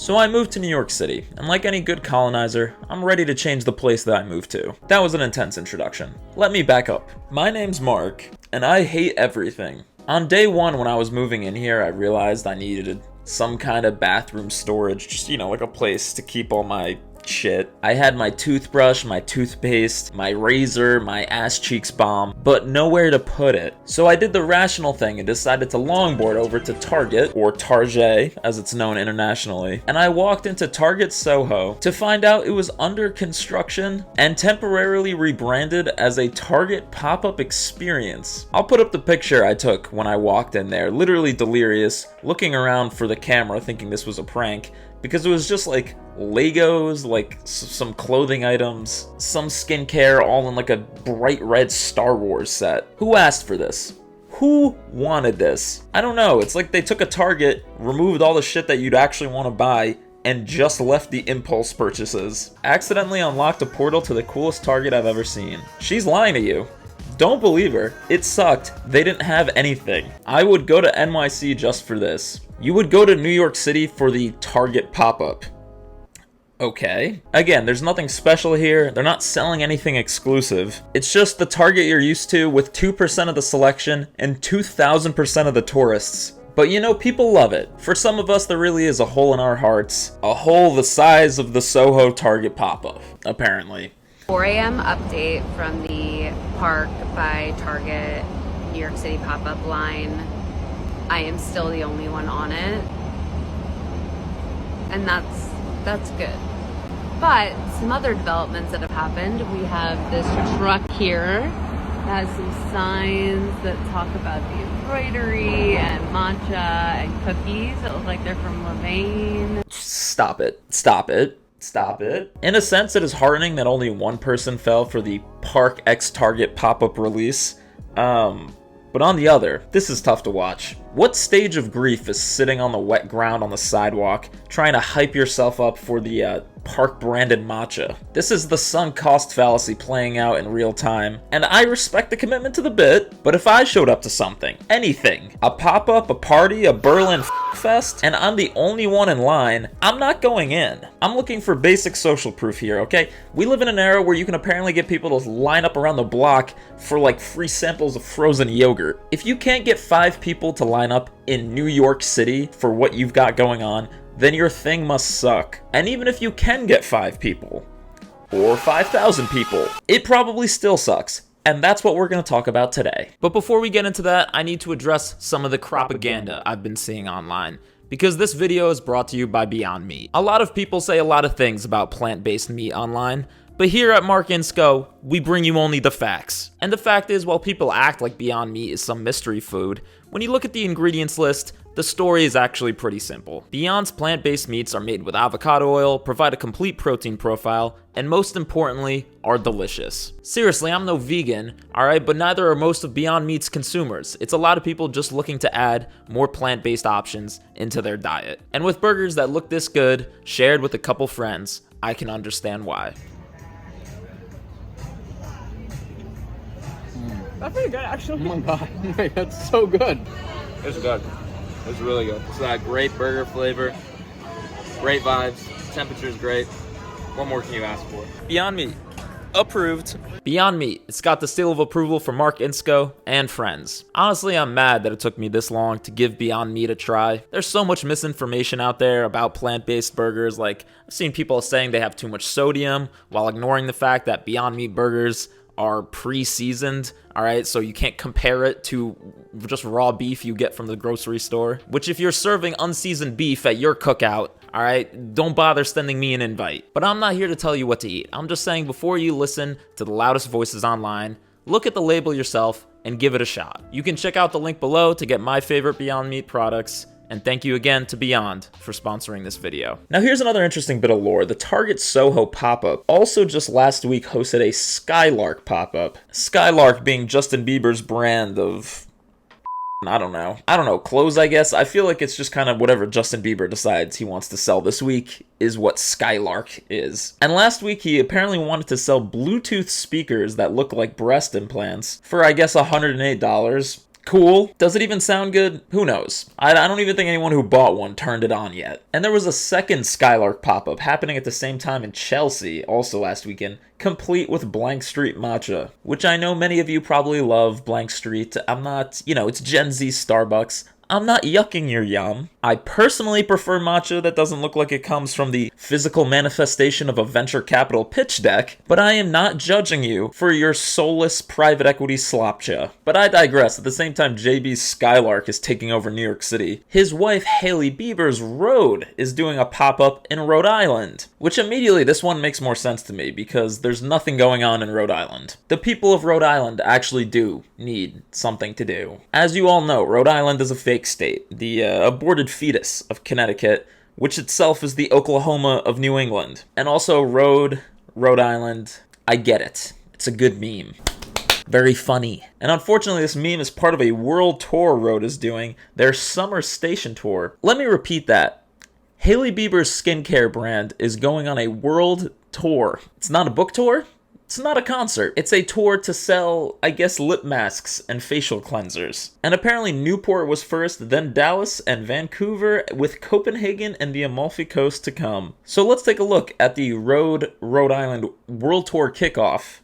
So I moved to New York City, and like any good colonizer, I'm ready to change the place that I moved to. That was an intense introduction. Let me back up. My name's Mark, and I hate everything. On day one when I was moving in here, I realized I needed some kind of bathroom storage, just, like a place to keep all my shit. I had my toothbrush, my toothpaste, my razor, my ass cheeks balm, but nowhere to put it. So I did the rational thing and decided to longboard over to Target, or Target as it's known internationally, and I walked into Target Soho to find out it was under construction and temporarily rebranded as a Target pop-up experience. I'll put up the picture I took when I walked in there, literally delirious, looking around for the camera thinking this was a prank, because it was just like Legos, like some clothing items, some skincare, all in like a bright red Star Wars set. Who asked for this? Who wanted this? I don't know. It's like they took a Target, removed all the shit that you'd actually want to buy, and just left the impulse purchases. Accidentally unlocked a portal to the coolest Target I've ever seen. She's lying to you. Don't believe her. It sucked. They didn't have anything. I would go to NYC just for this. You would go to New York City for the Target pop-up. Okay. Again, there's nothing special here. They're not selling anything exclusive. It's just the Target you're used to with 2% of the selection and 2,000% of the tourists. But people love it. For some of us, there really is a hole in our hearts. A hole the size of the Soho Target pop-up, apparently. 4 a.m. update from the Park by Target New York City pop-up line. I am still the only one on it, and that's good. But some other developments that have happened. We have this truck here that has some signs that talk about the embroidery and matcha and cookies. It looks like they're from Levain. Stop it. Stop it. Stop it. In a sense, it is heartening that only one person fell for the Park X Target pop-up release. But on the other, this is tough to watch. What stage of grief is sitting on the wet ground on the sidewalk, trying to hype yourself up for the Park-branded matcha? This is the sunk cost fallacy playing out in real time, and I respect the commitment to the bit, but if I showed up to something, anything, a pop-up, a party, a Berlin fest, and I'm the only one in line, I'm not going in. I'm looking for basic social proof here, okay? We live in an era where you can apparently get people to line up around the block for like free samples of frozen yogurt. If you can't get 5 people to line up in New York City for what you've got going on, then your thing must suck. And even if you can get 5 people, or 5,000 people, it probably still sucks. And that's what we're going to talk about today. But before we get into that, I need to address some of the propaganda I've been seeing online, because this video is brought to you by Beyond Meat. A lot of people say a lot of things about plant-based meat online, but here at marcinsco, we bring you only the facts. And the fact is, while people act like Beyond Meat is some mystery food, when you look at the ingredients list, the story is actually pretty simple. Beyond's plant-based meats are made with avocado oil, provide a complete protein profile, and most importantly, are delicious. Seriously, I'm no vegan, alright, but neither are most of Beyond Meat's consumers. It's a lot of people just looking to add more plant-based options into their diet. And with burgers that look this good, shared with a couple friends, I can understand why. That's pretty good, actually. Oh my god, that's so good. It's good. It's really good. It's got great burger flavor, great vibes, temperature's great. What more can you ask for? Beyond Meat. Approved. Beyond Meat. It's got the seal of approval for marcinsco and friends. Honestly, I'm mad that it took me this long to give Beyond Meat a try. There's so much misinformation out there about plant-based burgers. Like, I've seen people saying they have too much sodium while ignoring the fact that Beyond Meat burgers are pre-seasoned, all right? So you can't compare it to just raw beef you get from the grocery store, which if you're serving unseasoned beef at your cookout, all right, don't bother sending me an invite. But I'm not here to tell you what to eat. I'm just saying before you listen to the loudest voices online, look at the label yourself and give it a shot. You can check out the link below to get my favorite Beyond Meat products. And thank you again to Beyond for sponsoring this video. Now here's another interesting bit of lore. The Target Soho pop-up also just last week hosted a Skylark pop-up. Skylark being Justin Bieber's brand of, I don't know, clothes, I guess. I feel like it's just kind of whatever Justin Bieber decides he wants to sell this week is what Skylark is. And last week he apparently wanted to sell Bluetooth speakers that look like breast implants for, I guess, $108. Cool. Does it even sound good? Who knows? I don't even think anyone who bought one turned it on yet. And there was a second Skylark pop-up happening at the same time in Chelsea, also last weekend, complete with Blank Street matcha, which I know many of you probably love. Blank Street. I'm not, it's Gen Z Starbucks. I'm not yucking your yum. I personally prefer matcha that doesn't look like it comes from the physical manifestation of a venture capital pitch deck, but I am not judging you for your soulless private equity slopcha. But I digress. At the same time JB's Skylark is taking over New York City, his wife Hailey Bieber's Rhode is doing a pop-up in Rhode Island, which immediately this one makes more sense to me because there's nothing going on in Rhode Island. The people of Rhode Island actually do need something to do. As you all know, Rhode Island is a fake state, the aborted fetus of Connecticut, which itself is the Oklahoma of New England. And also Rhode Island, I get it. It's a good meme. Very funny. And unfortunately, this meme is part of a world tour Rhode is doing, their summer station tour. Let me repeat that. Hailey Bieber's skincare brand is going on a world tour. It's not a book tour. It's not a concert. It's a tour to sell, I guess, lip masks and facial cleansers. And apparently Newport was first, then Dallas and Vancouver, with Copenhagen and the Amalfi Coast to come. So let's take a look at the Rhode Island World Tour kickoff.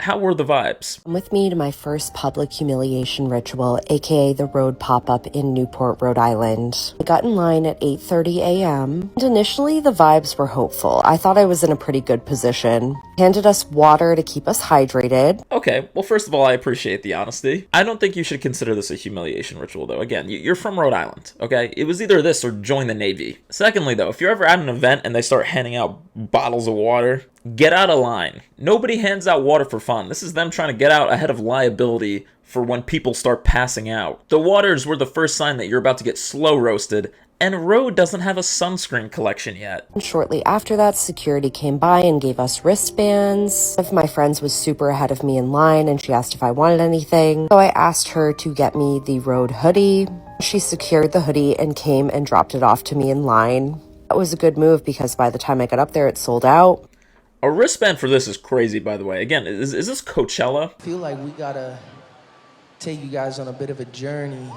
How were the vibes? Come with me to my first public humiliation ritual, aka the Road pop-up in Newport, Rhode Island. I got in line at 8:30 a.m. and initially the vibes were hopeful. I thought I was in a pretty good position. Handed us water to keep us hydrated. Okay, well first of all, I appreciate the honesty. I don't think you should consider this a humiliation ritual though. Again, you're from Rhode Island, okay? It was either this or join the Navy. Secondly though, if you're ever at an event and they start handing out bottles of water, get out of line. Nobody hands out water for fun. This is them trying to get out ahead of liability for when people start passing out. The waters were the first sign that you're about to get slow roasted, and Rhode doesn't have a sunscreen collection yet. Shortly after that, security came by and gave us wristbands. One of my friends was super ahead of me in line and she asked if I wanted anything. So I asked her to get me the Rhode hoodie. She secured the hoodie and came and dropped it off to me in line. That was a good move because by the time I got up there, it sold out. A wristband for this is crazy, by the way. Again, is this Coachella? I feel like we gotta take you guys on a bit of a journey.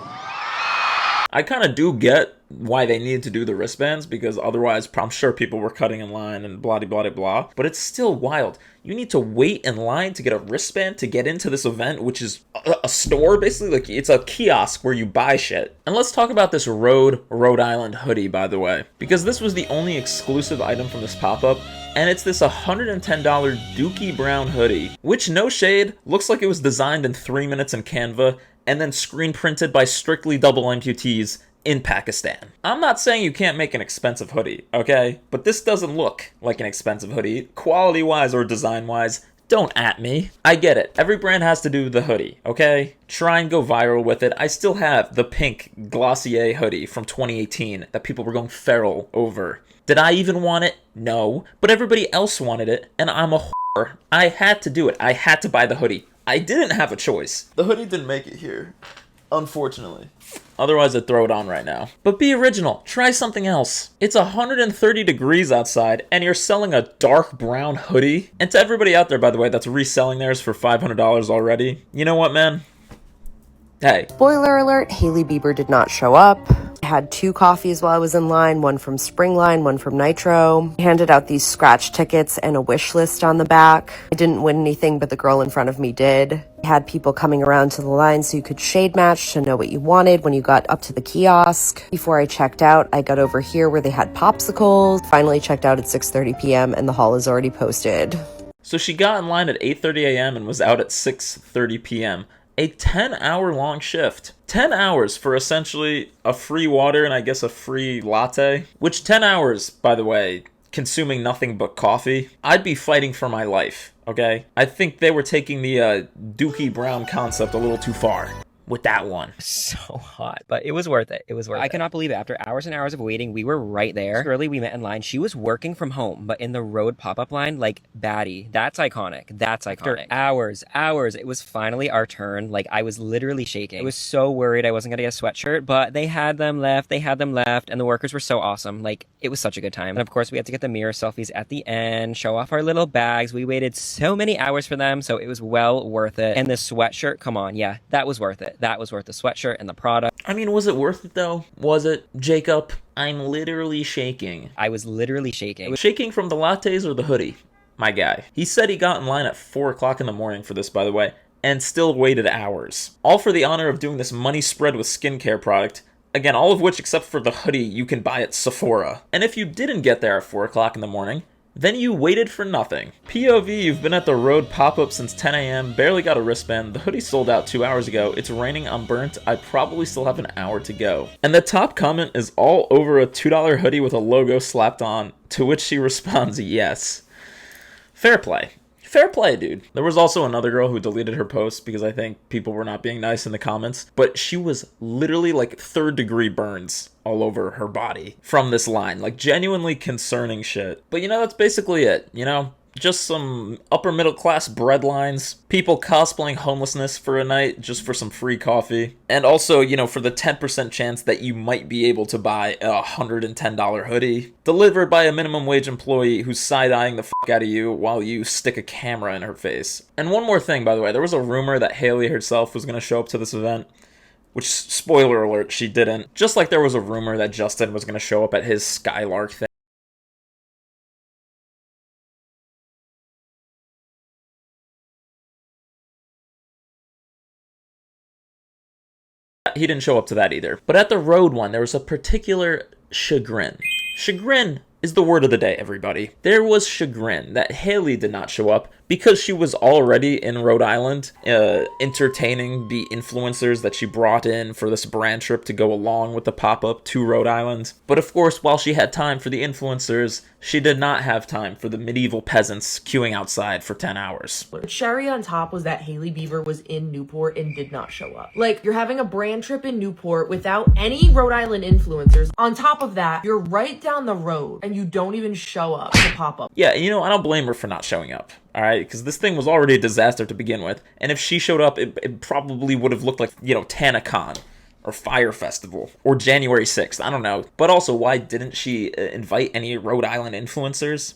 I kind of do get why they needed to do the wristbands, because otherwise I'm sure people were cutting in line and blah blah blah blah. But it's still wild. You need to wait in line to get a wristband to get into this event, which is a store basically. Like it's a kiosk where you buy shit. And let's talk about this Rhode Island hoodie, by the way, because this was the only exclusive item from this pop-up. And it's this $110 Dookie Brown hoodie, which, no shade, looks like it was designed in 3 minutes in Canva and then screen printed by strictly double amputees in Pakistan. I'm not saying you can't make an expensive hoodie, okay? But this doesn't look like an expensive hoodie, quality-wise or design-wise. Don't at me. I get it. Every brand has to do the hoodie, okay? Try and go viral with it. I still have the pink Glossier hoodie from 2018 that people were going feral over. Did I even want it? No. But everybody else wanted it, and I'm a whore. I had to do it. I had to buy the hoodie. I didn't have a choice. The hoodie didn't make it here, unfortunately. Otherwise, I'd throw it on right now. But be original. Try something else. It's 130 degrees outside, and you're selling a dark brown hoodie. And to everybody out there, by the way, that's reselling theirs for $500 already. You know what, man? Hey. Spoiler alert, Hailey Bieber did not show up. I had 2 coffees while I was in line, one from Springline, one from Nitro. I handed out these scratch tickets and a wish list on the back. I didn't win anything, but the girl in front of me did. I had people coming around to the line so you could shade match to know what you wanted when you got up to the kiosk. Before I checked out, I got over here where they had popsicles. Finally checked out at 6:30 p.m. and the haul is already posted. So she got in line at 8:30 a.m. and was out at 6:30 p.m. A 10-hour long shift. 10 hours for essentially a free water and I guess a free latte. Which 10 hours, by the way, consuming nothing but coffee, I'd be fighting for my life, okay? I think they were taking the Dookie Brown concept a little too far. with that one. So hot, but it was worth it. It was worth it. I cannot believe it. After hours and hours of waiting, we were right there. Early, we met in line. She was working from home, but in the road pop-up line, like, baddie. That's iconic. That's iconic. After hours, it was finally our turn. Like, I was literally shaking. I was so worried I wasn't gonna get a sweatshirt, but they had them left, and the workers were so awesome. Like, it was such a good time. And of course, we had to get the mirror selfies at the end, show off our little bags. We waited so many hours for them, so it was well worth it. And the sweatshirt, come on, yeah, that was worth it. That was worth the sweatshirt and the product. I mean, was it worth it though? Was it, Jacob? I'm literally shaking. I was literally shaking. Shaking from the lattes or the hoodie? My guy. He said he got in line at 4 o'clock in the morning for this, by the way, and still waited hours. All for the honor of doing this money spread with skincare product. Again, all of which, except for the hoodie, you can buy at Sephora. And if you didn't get there at 4 o'clock in the morning, then you waited for nothing. POV, you've been at the road pop-up since 10 a.m., barely got a wristband, the hoodie sold out 2 hours ago, it's raining, I'm burnt, I probably still have an hour to go. And the top comment is all over a $2 hoodie with a logo slapped on, to which she responds, yes. Fair play. Fair play, dude. There was also another girl who deleted her post because I think people were not being nice in the comments, but she was literally like 3rd-degree burns all over her body from this line, like genuinely concerning shit. But you know, that's basically it, you know? Just some upper middle class bread lines, people cosplaying homelessness for a night just for some free coffee, and also, you know, for the 10% chance that you might be able to buy a $110 hoodie, delivered by a minimum wage employee who's side-eyeing the fuck out of you while you stick a camera in her face. And one more thing, by the way, there was a rumor that Haley herself was going to show up to this event, which, spoiler alert, she didn't. Just like there was a rumor that Justin was going to show up at his Skylark thing. He didn't show up to that either. But at the road one, there was a particular chagrin. Chagrin is the word of the day, everybody. There was chagrin that Haley did not show up because she was already in Rhode Island, entertaining the influencers that she brought in for this brand trip to go along with the pop-up to Rhode Island. But of course, while she had time for the influencers, she did not have time for the medieval peasants queuing outside for 10 hours. Cherry on top was that Hailey Bieber was in Newport and did not show up. Like, you're having a brand trip in Newport without any Rhode Island influencers. On top of that, you're right down the road and you don't even show up to pop up. Yeah, you know, I don't blame her for not showing up. Alright, because this thing was already a disaster to begin with, and if she showed up, it probably would have looked like, you know, TanaCon, or Fire Festival, or January 6th, I don't know. But also, why didn't she invite any Rhode Island influencers?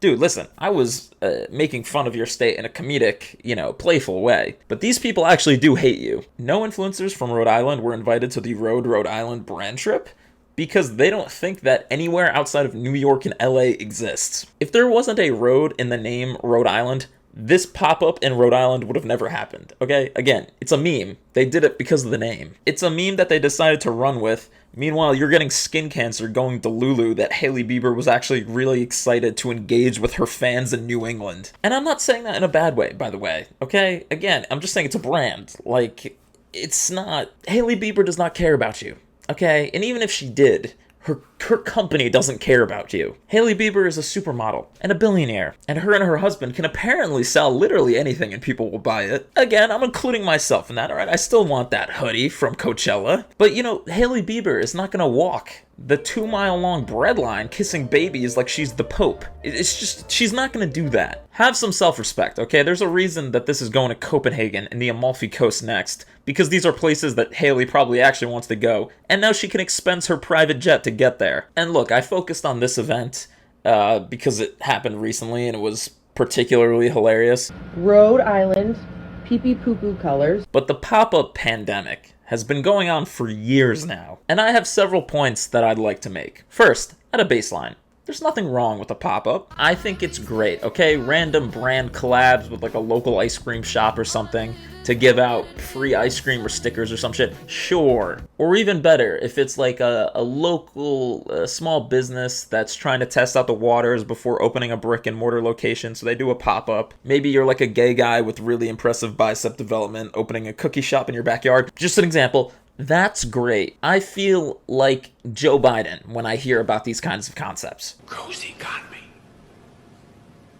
Dude, listen, I was making fun of your state in a comedic, you know, playful way, but these people actually do hate you. No influencers from Rhode Island were invited to the Rhode Island brand trip, because they don't think that anywhere outside of New York and LA exists. If there wasn't a road in the name Rhode Island, this pop-up in Rhode Island would have never happened, okay? Again, it's a meme. They did it because of the name. It's a meme that they decided to run with. Meanwhile, you're getting skin cancer going to Lulu that Hailey Bieber was actually really excited to engage with her fans in New England. And I'm not saying that in a bad way, by the way, okay? Again, I'm just saying it's a brand. Like, it's not... Hailey Bieber does not care about you. Okay, and even if she did, her company doesn't care about you. Hailey Bieber is a supermodel and a billionaire, and her husband can apparently sell literally anything and people will buy it. Again, I'm including myself in that, alright? I still want that hoodie from Coachella. But, you know, Hailey Bieber is not gonna walk the 2-mile-long bread line kissing babies like she's the Pope. It's just, she's not gonna do that. Have some self-respect, okay? There's a reason that this is going to Copenhagen and the Amalfi Coast next, because these are places that Hailey probably actually wants to go, and now she can expense her private jet to get there. And look, I focused on this event because it happened recently and it was particularly hilarious. Rhode Island, pee-pee poo-poo colors. But the pop-up pandemic has been going on for years now, and I have several points that I'd like to make. First, at a baseline, there's nothing wrong with a pop-up. I think it's great, okay? Random brand collabs with like a local ice cream shop or something to give out free ice cream or stickers or some shit, sure. Or even better, if it's like a local small business that's trying to test out the waters before opening a brick and mortar location, so they do a pop-up. Maybe you're like a gay guy with really impressive bicep development opening a cookie shop in your backyard. Just an example. That's great. I feel like Joe Biden when I hear about these kinds of concepts. Grows the economy.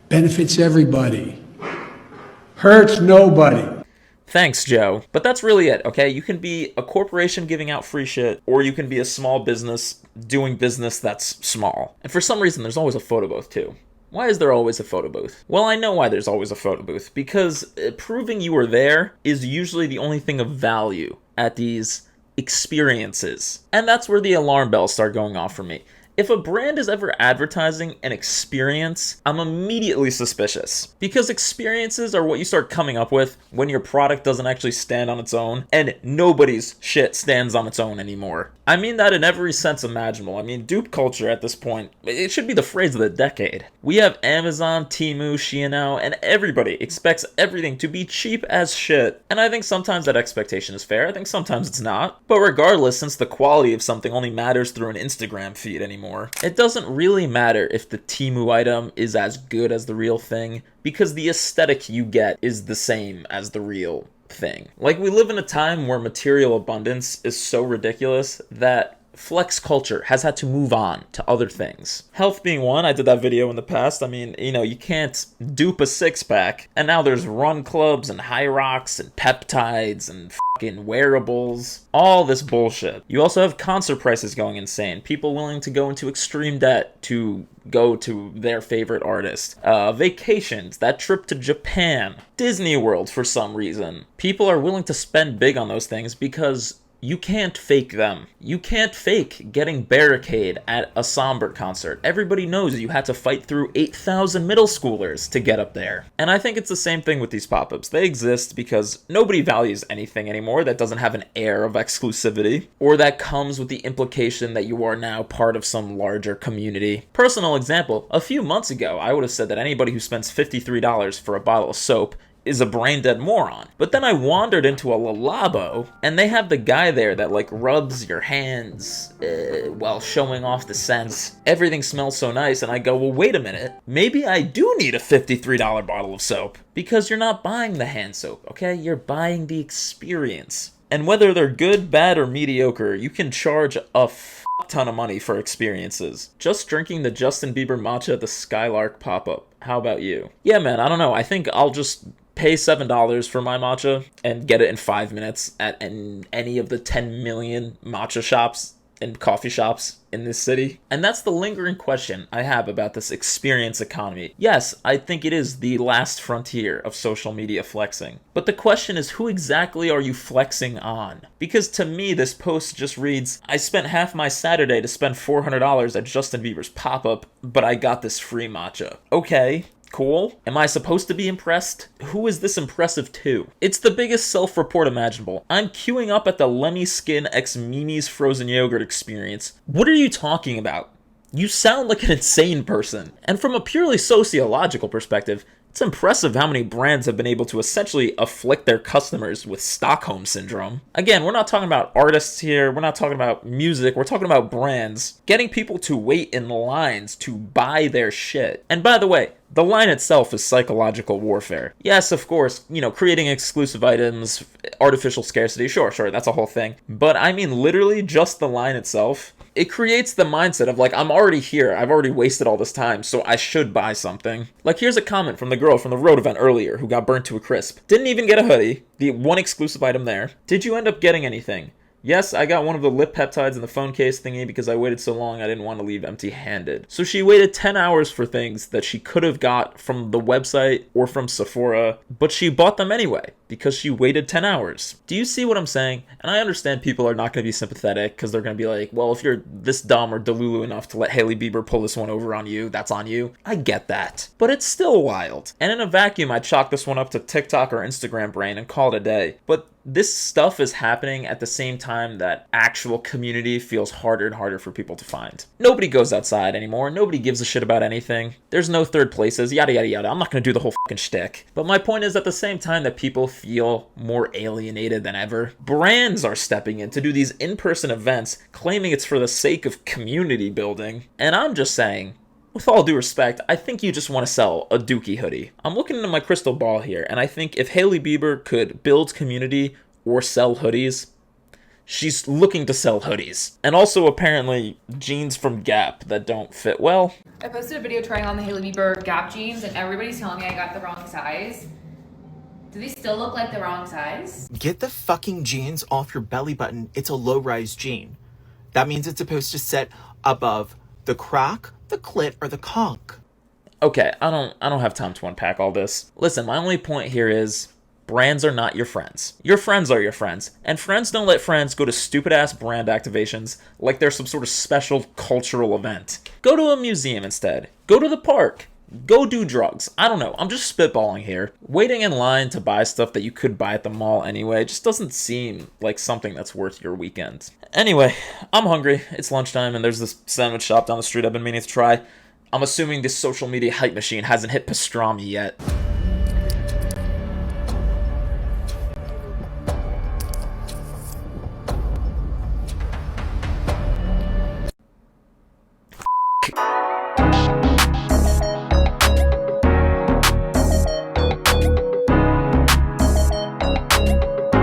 Benefits everybody. Hurts nobody. Thanks, Joe. But that's really it, okay? You can be a corporation giving out free shit, or you can be a small business doing business that's small. And for some reason, there's always a photo booth, too. Why is there always a photo booth? Well, I know why there's always a photo booth, because proving you were there is usually the only thing of value at these experiences. And that's where the alarm bells start going off for me. If a brand is ever advertising an experience, I'm immediately suspicious. Because experiences are what you start coming up with when your product doesn't actually stand on its own, and nobody's shit stands on its own anymore. I mean that in every sense imaginable. I mean, dupe culture at this point, it should be the phrase of the decade. We have Amazon, Temu, Shein now, and everybody expects everything to be cheap as shit. And I think sometimes that expectation is fair, I think sometimes it's not. But regardless, since the quality of something only matters through an Instagram feed anymore, it doesn't really matter if the Temu item is as good as the real thing, because the aesthetic you get is the same as the real thing. Like, we live in a time where material abundance is so ridiculous that flex culture has had to move on to other things. Health being one, I did that video in the past. I mean, you know, you can't dupe a six-pack, and now there's run clubs and high rocks and peptides and fucking wearables. All this bullshit. You also have concert prices going insane. People willing to go into extreme debt to go to their favorite artist. Vacations, that trip to Japan, Disney World for some reason. People are willing to spend big on those things because you can't fake them. You can't fake getting barricade at a Somber concert. Everybody knows you had to fight through 8,000 middle schoolers to get up there. And I think it's the same thing with these pop-ups. They exist because nobody values anything anymore that doesn't have an air of exclusivity, or that comes with the implication that you are now part of some larger community. Personal example, a few months ago, I would have said that anybody who spends $53 for a bottle of soap is a brain-dead moron. But then I wandered into a Lalabo, and they have the guy there that, like, rubs your hands while showing off the scents. Everything smells so nice, and I go, well, wait a minute. Maybe I do need a $53 bottle of soap. Because you're not buying the hand soap, okay? You're buying the experience. And whether they're good, bad, or mediocre, you can charge a ton of money for experiences. Just drinking the Justin Bieber matcha at the Skylark pop-up. How about you? Yeah, man, I don't know. I think I'll just pay $7 for my matcha and get it in 5 minutes at any of the 10 million matcha shops and coffee shops in this city. And that's the lingering question I have about this experience economy. Yes, I think it is the last frontier of social media flexing. But the question is, who exactly are you flexing on? Because to me, this post just reads, I spent half my Saturday to spend $400 at Justin Bieber's pop-up, but I got this free matcha. Okay. Cool. Am I supposed to be impressed? Who is this impressive to? It's the biggest self-report imaginable. I'm queuing up at the Lemmy Skin x Mimi's frozen yogurt experience. What are you talking about? You sound like an insane person. And from a purely sociological perspective, it's impressive how many brands have been able to essentially afflict their customers with Stockholm Syndrome. Again, we're not talking about artists here, we're not talking about music, we're talking about brands. Getting people to wait in lines to buy their shit. And by the way, the line itself is psychological warfare. Yes, of course, you know, creating exclusive items, artificial scarcity, sure, that's a whole thing. But I mean, literally, just the line itself, it creates the mindset of like, I'm already here, I've already wasted all this time, so I should buy something. Like, here's a comment from the girl from the road event earlier who got burnt to a crisp. Didn't even get a hoodie, the one exclusive item there. Did you end up getting anything? Yes, I got one of the lip peptides in the phone case thingy because I waited so long I didn't want to leave empty-handed. So she waited 10 hours for things that she could have got from the website or from Sephora, but she bought them anyway because she waited 10 hours. Do you see what I'm saying? And I understand people are not going to be sympathetic because they're going to be like, well, if you're this dumb or delulu enough to let Hailey Bieber pull this one over on you, that's on you. I get that. But it's still wild. And in a vacuum, I'd chalk this one up to TikTok or Instagram brain and call it a day. But this stuff is happening at the same time that actual community feels harder and harder for people to find. Nobody goes outside anymore. Nobody gives a shit about anything. There's no third places, yada, yada, yada. I'm not going to do the whole fucking shtick. But my point is, at the same time that people feel more alienated than ever, brands are stepping in to do these in-person events, claiming it's for the sake of community building. And I'm just saying, with all due respect, I think you just want to sell a Dookie hoodie. I'm looking into my crystal ball here, and I think if Hailey Bieber could build community or sell hoodies, she's looking to sell hoodies. And also apparently jeans from Gap that don't fit well. I posted a video trying on the Hailey Bieber Gap jeans, and everybody's telling me I got the wrong size. Do these still look like the wrong size? Get the fucking jeans off your belly button. It's a low-rise jean. That means it's supposed to sit above the crack, the clit, or the conch. Okay, I don't have time to unpack all this. Listen, my only point here is brands are not your friends. Your friends are your friends, and friends don't let friends go to stupid-ass brand activations like they're some sort of special cultural event. Go to a museum instead. Go to the park. Go do drugs. I don't know. I'm just spitballing here. Waiting in line to buy stuff that you could buy at the mall anyway just doesn't seem like something that's worth your weekend. Anyway, I'm hungry. It's lunchtime and there's this sandwich shop down the street I've been meaning to try. I'm assuming this social media hype machine hasn't hit pastrami yet.